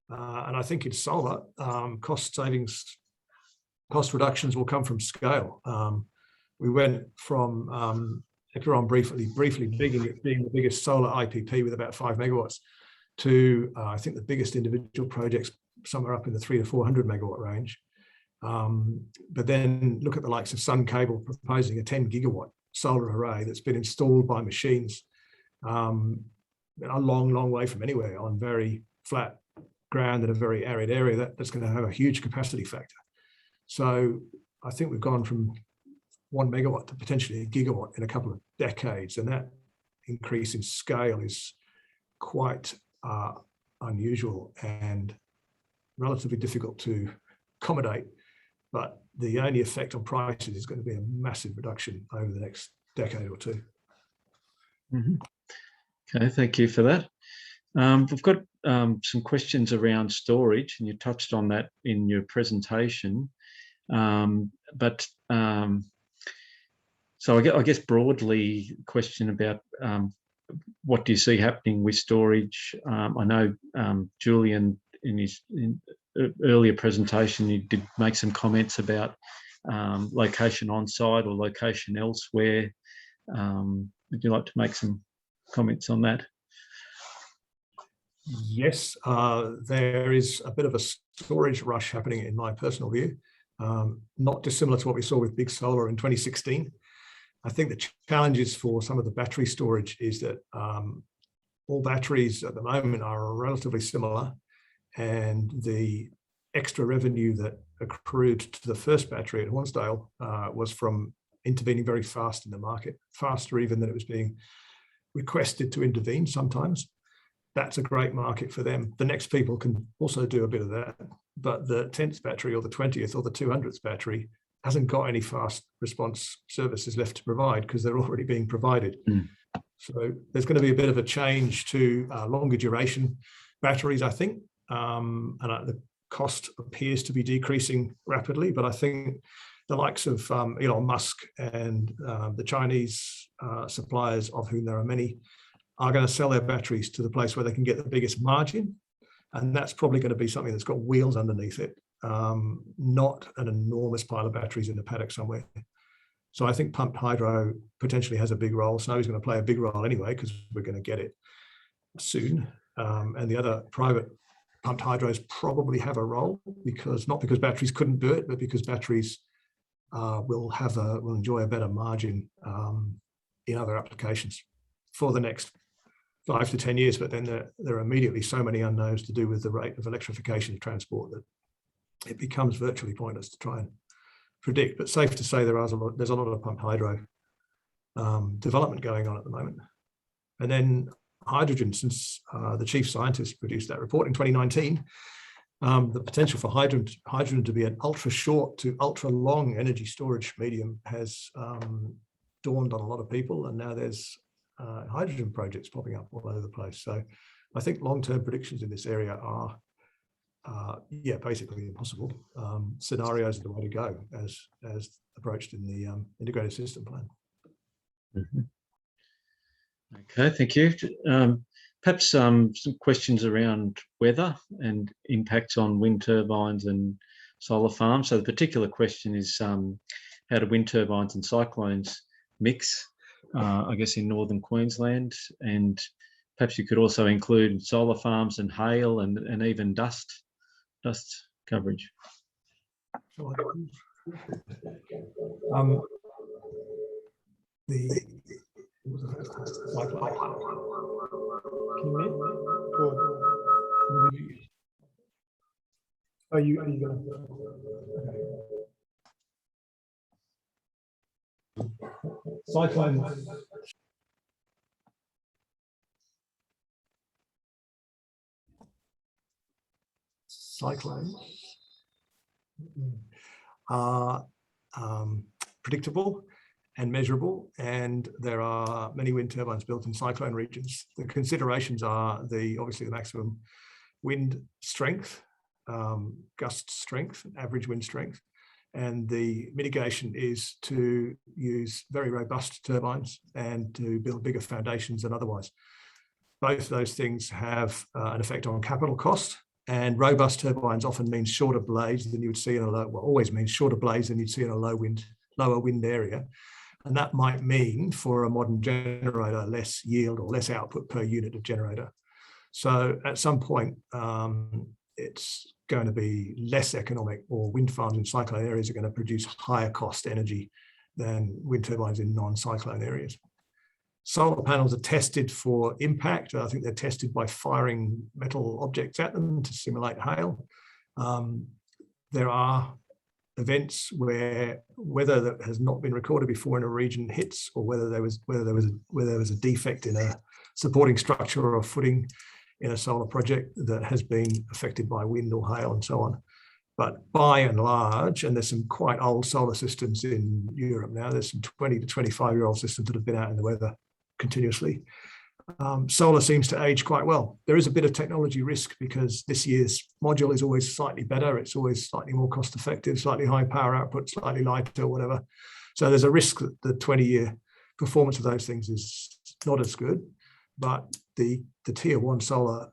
And I think in solar, cost reductions will come from scale. We went from Epuron briefly being the biggest solar IPP with about 5 megawatts to I think the biggest individual projects somewhere up in the 300 to 400 megawatt range. But then look at the likes of Sun Cable proposing a 10 gigawatt solar array that's been installed by machines a long way from anywhere on very flat ground in a very arid area. That's going to have a huge capacity factor. So I think we've gone from 1 megawatt to potentially a gigawatt in a couple of decades, and that increase in scale is quite unusual and relatively difficult to accommodate. But the only effect on prices is going to be a massive reduction over the next decade or two. Mm-hmm. Okay, thank you for that. We've got some questions around storage, and you touched on that in your presentation. So I guess broadly, question about what do you see happening with storage? I know Julian in his earlier presentation, you did make some comments about location on site or location elsewhere. Would you like to make some comments on that? Yes, there is a bit of a storage rush happening in my personal view, not dissimilar to what we saw with big solar in 2016. I think the challenges for some of the battery storage is that all batteries at the moment are relatively similar, and the extra revenue that accrued to the first battery at Hornsdale was from intervening very fast in the market, faster even than it was being requested to intervene sometimes. That's a great market for them. The next people can also do a bit of that, but the 10th battery or the 20th or the 200th battery hasn't got any fast response services left to provide because they're already being provided. So there's going to be a bit of a change to longer duration batteries, I think, and the cost appears to be decreasing rapidly, but I think the likes of Elon Musk and the Chinese suppliers, of whom there are many, are going to sell their batteries to the place where they can get the biggest margin. And that's probably going to be something that's got wheels underneath it, not an enormous pile of batteries in the paddock somewhere. So I think pumped hydro potentially has a big role. Snowy's going to play a big role anyway, because we're going to get it soon. And the other private pumped hydros probably have a role, because not because batteries couldn't do it, but because batteries will enjoy a better margin in other applications for the next 5 to 10 years. But then there are immediately so many unknowns to do with the rate of electrification of transport that it becomes virtually pointless to try and predict. But safe to say there's a lot of pumped hydro development going on at the moment. And then hydrogen, since the chief scientist produced that report in 2019, the potential for hydrogen to be an ultra short to ultra long energy storage medium has dawned on a lot of people, and now there's hydrogen projects popping up all over the place. So I think long-term predictions in this area are basically impossible. Scenarios are the way to go, as approached in the integrated system plan. Mm-hmm. Okay, thank you. Perhaps some questions around weather and impacts on wind turbines and solar farms. So the particular question is how do wind turbines and cyclones mix, I guess, in northern Queensland? And perhaps you could also include solar farms and hail and even dust coverage. Are you going to? Cyclones. Cyclones are predictable and measurable, and there are many wind turbines built in cyclone regions. The considerations are obviously the maximum wind strength, gust strength, average wind strength, and the mitigation is to use very robust turbines and to build bigger foundations than otherwise. Both those things have an effect on capital cost, and robust turbines often means shorter blades than you would see in a low, well, always means shorter blades than you'd see in a lower wind area. And that might mean for a modern generator, less yield or less output per unit of generator. So at some point, it's going to be less economic, or wind farms in cyclone areas are going to produce higher cost energy than wind turbines in non-cyclone areas. Solar panels are tested for impact. I think they're tested by firing metal objects at them to simulate hail. There are events where weather that has not been recorded before in a region hits, or whether there was a defect in a supporting structure or a footing in a solar project that has been affected by wind or hail and so on. But by and large, and there's some quite old solar systems in Europe now, there's some 20 to 25-year-old systems that have been out in the weather continuously. Solar seems to age quite well. There is a bit of technology risk because this year's module is always slightly better. It's always slightly more cost effective, slightly high power output, slightly lighter, whatever. So there's a risk that the 20-year performance of those things is not as good. But the tier one solar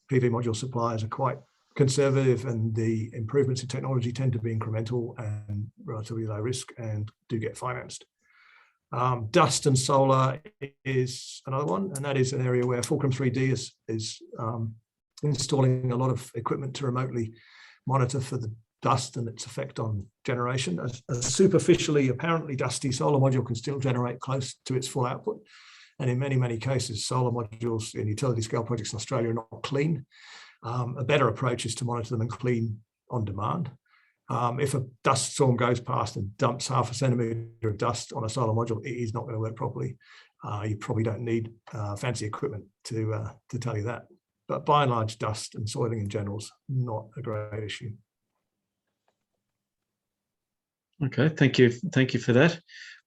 PV module suppliers are quite conservative, and the improvements in technology tend to be incremental and relatively low risk and do get financed. Dust and solar is another one, and that is an area where Fulcrum 3D is installing a lot of equipment to remotely monitor for the dust and its effect on generation. A superficially apparently dusty solar module can still generate close to its full output. And in many, many cases, solar modules in utility scale projects in Australia are not clean. A better approach is to monitor them and clean on demand. If a dust storm goes past and dumps half a centimetre of dust on a solar module, it is not going to work properly. You probably don't need fancy equipment to tell you that. But by and large, dust and soiling in general is not a great issue. Okay, thank you for that.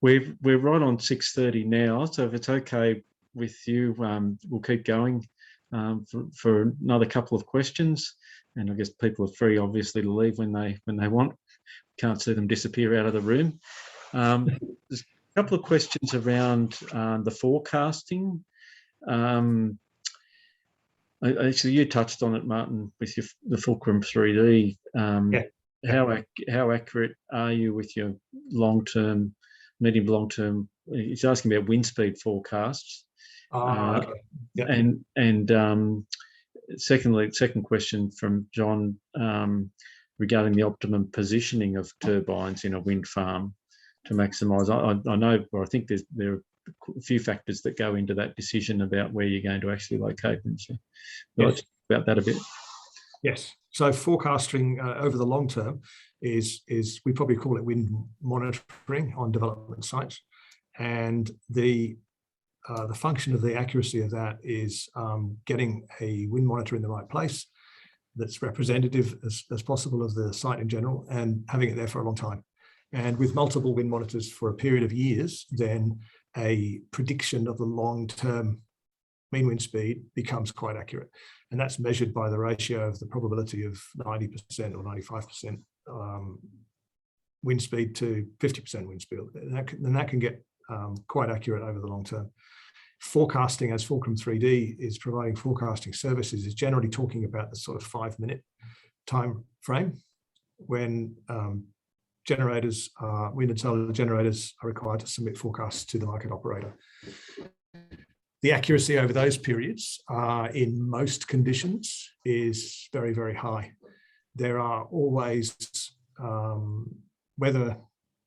We're right on 6:30 now, so if it's okay with you, we'll keep going for another couple of questions. And I guess people are free, obviously, to leave when they want. Can't see them disappear out of the room. There's a couple of questions around the forecasting. Actually, you touched on it, Martin, with the Fulcrum 3D. Yeah. How accurate are you with your long-term, medium, long-term? He's asking about wind speed forecasts. Okay. Yep. And second question from John regarding the optimum positioning of turbines in a wind farm to maximise. I know, or I think there are a few factors that go into that decision about where you're going to actually locate them. So, yes. About that a bit. Yes. So forecasting over the long term is we probably call it wind monitoring on development sites, and the function of the accuracy of that is getting a wind monitor in the right place that's representative as possible of the site in general, and having it there for a long time. And with multiple wind monitors for a period of years, then a prediction of the long-term mean wind speed becomes quite accurate. And that's measured by the ratio of the probability of 90% or 95% wind speed to 50% wind speed. And that can get quite accurate over the long term. Forecasting, as Fulcrum 3D is providing forecasting services, is generally talking about the sort of 5-minute time frame when generators, wind and solar generators, are required to submit forecasts to the market operator. The accuracy over those periods in most conditions is very, very high. There are always weather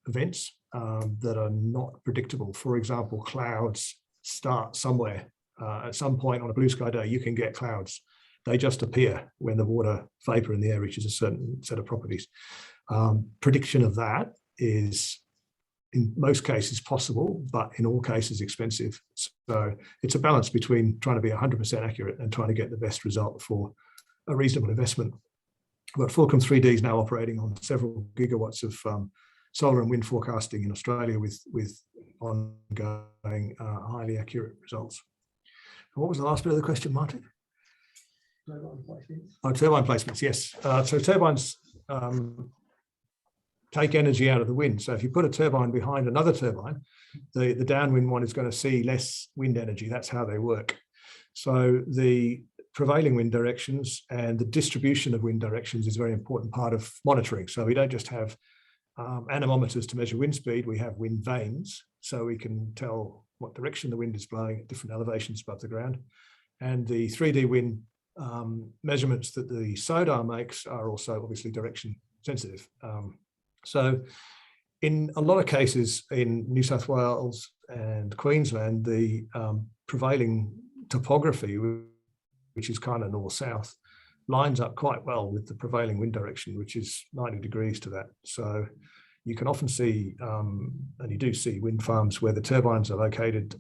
events that are not predictable. For example, clouds start somewhere. At some point on a blue sky day, you can get clouds. They just appear when the water vapor in the air reaches a certain set of properties. Prediction of that is in most cases possible, but in all cases expensive. So it's a balance between trying to be 100% accurate and trying to get the best result for a reasonable investment. But Fulcrum 3D is now operating on several gigawatts of solar and wind forecasting in Australia with ongoing, highly accurate results. And what was the last bit of the question, Martin? Turbine placements. Oh, turbine placements, yes. So turbines take energy out of the wind. So if you put a turbine behind another turbine, the downwind one is going to see less wind energy. That's how they work. So the prevailing wind directions and the distribution of wind directions is a very important part of monitoring. So we don't just have anemometers to measure wind speed, we have wind vanes, so we can tell what direction the wind is blowing at different elevations above the ground. And the 3D wind measurements that the SODAR makes are also obviously direction sensitive. So in a lot of cases in New South Wales and Queensland, the prevailing topography, which is kind of north-south, lines up quite well with the prevailing wind direction, which is 90 degrees to that. So you can often see, and you do see wind farms where the turbines are located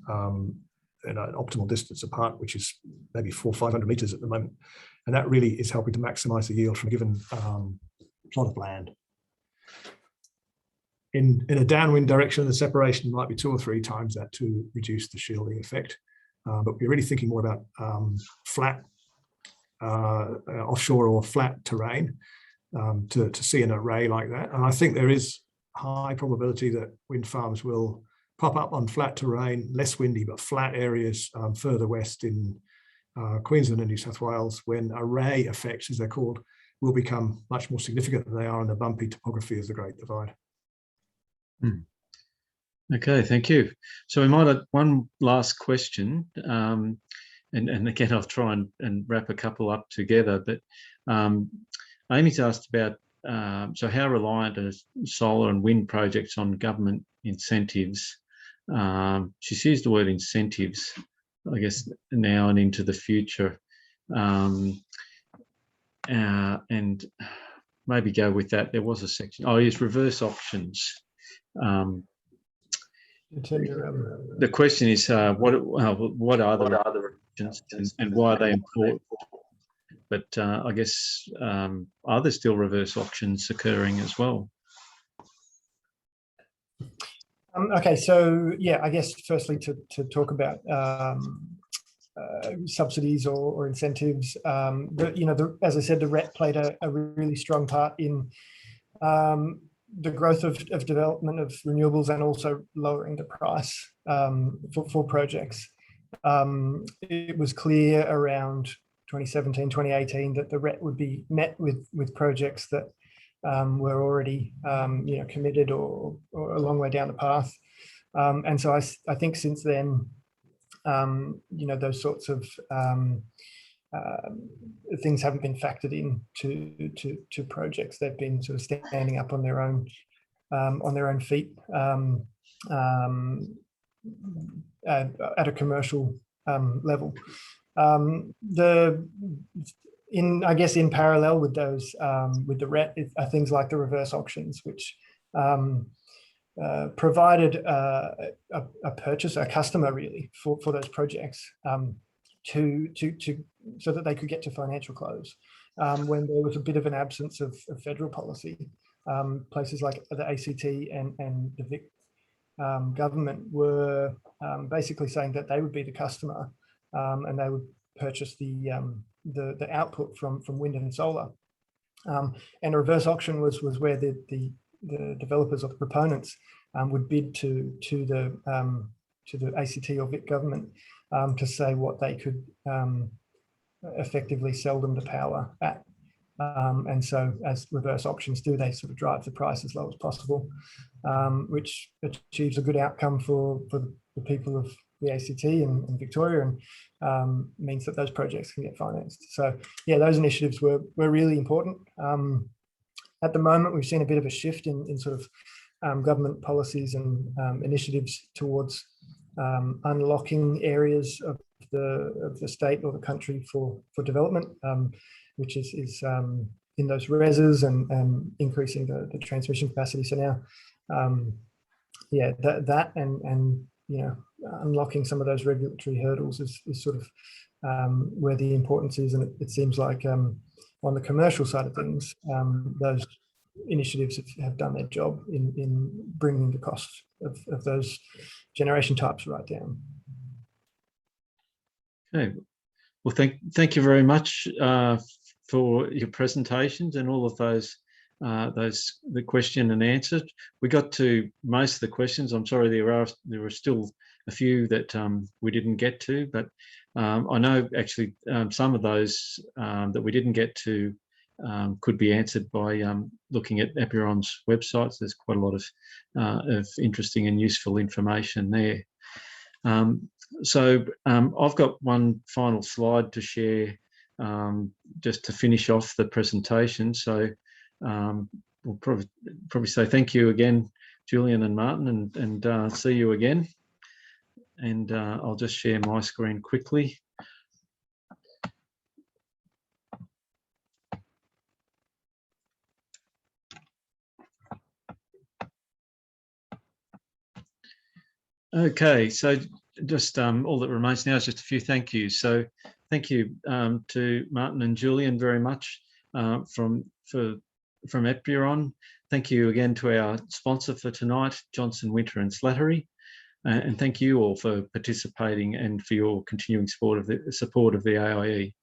in an optimal distance apart, which is maybe 400 or 500 meters at the moment. And that really is helping to maximize the yield from a given plot of land. In a downwind direction, the separation might be 2 or 3 times that to reduce the shielding effect. But we're really thinking more about flat, offshore or flat terrain to see an array like that. And I think there is high probability that wind farms will pop up on flat terrain, less windy, but flat areas further west in Queensland and New South Wales, when array effects, as they're called, will become much more significant than they are in the bumpy topography of the Great Divide. Okay, thank you. So we might have one last question, and again, I'll try and wrap a couple up together, but Amy's asked about, so how reliant are solar and wind projects on government incentives? She's used the word incentives, I guess, now and into the future. And maybe go with that. There was a section, yes, reverse options. The question is, what are the options and why are they important? But I guess, are there still reverse auctions occurring as well? Okay, so yeah, I guess firstly to talk about subsidies or incentives, as I said, the RET played a really strong part in the growth of development of renewables and also lowering the price for projects. It was clear around 2017, 2018 that the RET would be met with projects that were already committed or a long way down the path. And so I think since then, those sorts of things haven't been factored in to projects. They've been sort of standing up on their own feet at a commercial level. I guess in parallel with those, with the RET, are things like the reverse auctions, which provided a purchaser, a customer really, for those projects so that they could get to financial close. When there was a bit of an absence of federal policy, places like the ACT and the Vic government were basically saying that they would be the customer and they would purchase the output from wind and solar. And a reverse auction was where the developers or the proponents would bid to the ACT or Vic government to say what they could effectively sell them the power at. And so as reverse auctions do, they sort of drive the price as low as possible, which achieves a good outcome for the people of the ACT and Victoria, and means that those projects can get financed. So yeah, those initiatives were really important. At the moment, we've seen a bit of a shift in sort of government policies and initiatives towards unlocking areas of the state or the country for development, which is in those reses and increasing the transmission capacity. So now, yeah, that and unlocking some of those regulatory hurdles is sort of where the importance is, and it seems like on the commercial side of things, those initiatives have done their job in bringing the cost of those generation types right down. Okay. Well, thank you very much for your presentations and all of the question and answer. We got to most of the questions. I'm sorry there were still a few that we didn't get to, but I know actually some of those that we didn't get to could be answered by looking at Epuron's websites. There's quite a lot of interesting and useful information there. So I've got one final slide to share just to finish off the presentation. So we'll probably say thank you again, Julian and Martin, and see you again. And I'll just share my screen quickly. Okay, so just all that remains now is just a few thank yous. So thank you to Martin and Julian very much from Epuron. Thank you again to our sponsor for tonight, Johnson, Winter and Slattery. And thank you all for participating and for your continuing support of the AIE.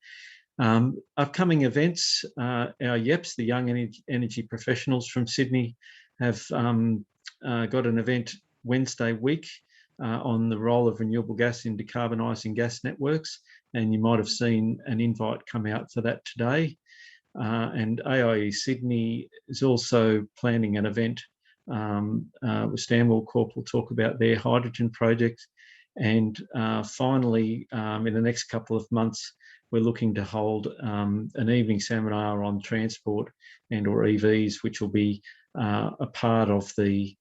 Upcoming events, our YEPs, the Young Energy Professionals from Sydney, have got an event Wednesday week on the role of renewable gas in decarbonising gas networks, and you might have seen an invite come out for that today. And AIE Sydney is also planning an event with Stanwell Corp will talk about their hydrogen project. And finally, in the next couple of months, we're looking to hold an evening seminar on transport and or EVs, which will be a part of the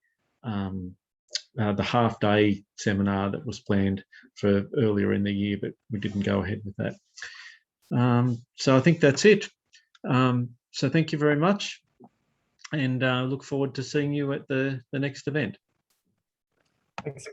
half-day seminar that was planned for earlier in the year, but we didn't go ahead with that. So I think that's it. So thank you very much, and look forward to seeing you at the next event. Thanks.